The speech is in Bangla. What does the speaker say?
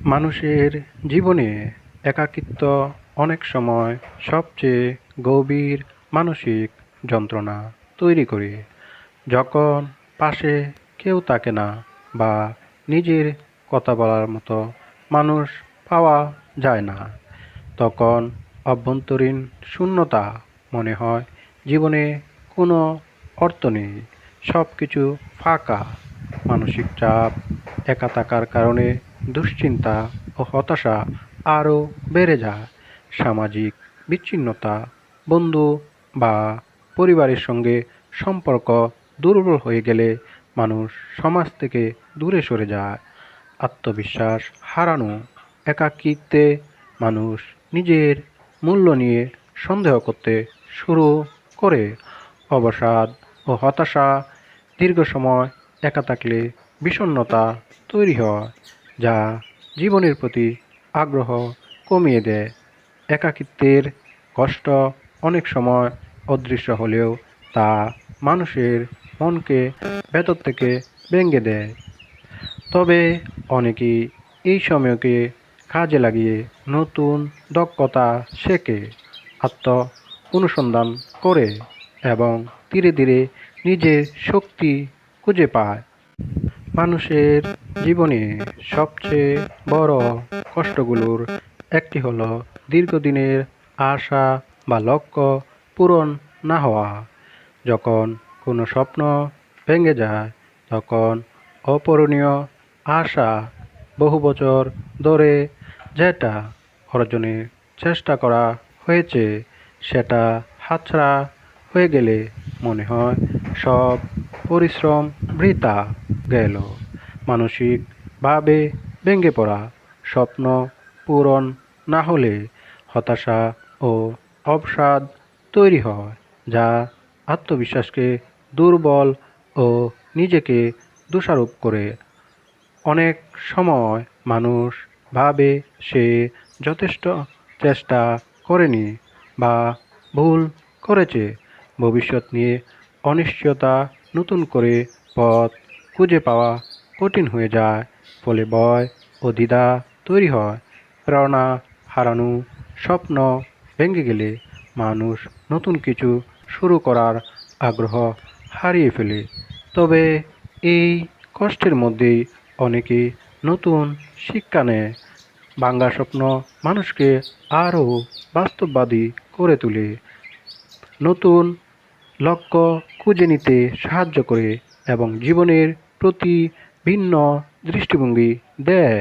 মানুষের জীবনে একাকিত্ব অনেক সময় সবচেয়ে গভীর মানসিক যন্ত্রণা তৈরি করে। যখন পাশে কেউ থাকে না বা নিজের কথা বলার মতো মানুষ পাওয়া যায় না, তখন অভ্যন্তরীণ শূন্যতা মনে হয়। জীবনে কোনো অর্থ নেই, সব কিছু ফাঁকা। মানসিক চাপ, একা থাকার কারণে দুশ্চিন্তা ও হতাশা আরও বেড়ে যায়। সামাজিক বিচ্ছিন্নতা, বন্ধু বা পরিবারের সঙ্গে সম্পর্ক দুর্বল হয়ে গেলে মানুষ সমাজ থেকে দূরে সরে যায়। আত্মবিশ্বাস হারানো, একাকিত্বে মানুষ নিজের মূল্য নিয়ে সন্দেহ করতে শুরু করে। অবসাদ ও হতাশা, দীর্ঘ সময় একা থাকলে বিষণ্ণতা তৈরি হয়, যা জীবনের প্রতি আগ্রহ কমিয়ে দেয়। একাকিত্বের কষ্ট অনেক সময় অদৃশ্য হলেও তা মানুষের মনকে ভেতর থেকে ভেঙে দেয়। তবে অনেকেই এই সময়কে কাজে লাগিয়ে নতুন দক্ষতা শেখে, আত্ম অনুসন্ধান করে এবং ধীরে ধীরে নিজের শক্তি খুঁজে পায়। মানুষের জীবনে সবচেয়ে বড় কষ্টগুলোর একটি হলো দীর্ঘদিনের আশা বা লক্ষ্য পূরণ না হওয়া। যখন কোনো স্বপ্ন ভেঙে যায়, তখন অপূরণীয় আশা, বহু বছর ধরে যেটা অর্জনের চেষ্টা করা হয়েছে, সেটা হাতছাড়া হয়ে গেলে মনে হয় সব পরিশ্রম বৃথা গেল। মানসিকভাবে ভেঙে পড়া, স্বপ্ন পূরণ না হলে হতাশা ও অবসাদ তৈরি হয়, যা আত্মবিশ্বাসকে দুর্বল ও নিজেকে দোষারোপ করে। অনেক সময় মানুষ ভাবে সে যথেষ্ট চেষ্টা করেনি বা ভুল করেছে। ভবিষ্যৎ নিয়ে অনিশ্চয়তা নতুন করে পথ খুঁজে পাওয়া কঠিন হয়ে যায়। ফলে ভয় ও দ্বিধা তৈরি হয়। প্রেরণা হারানো, স্বপ্ন ভেঙে গেলে মানুষ নতুন কিছু শুরু করার আগ্রহ হারিয়ে ফেলে। তবে এই কষ্টের মধ্যেই অনেকে নতুন শিক্ষা নেয়। ভাঙা স্বপ্ন মানুষকে আরও বাস্তববাদী করে তোলে, নতুন লক্ষ্য খুঁজে নিতে সাহায্য করে এবং জীবনের প্রতি ভিন্ন দৃষ্টিভঙ্গি দেয়।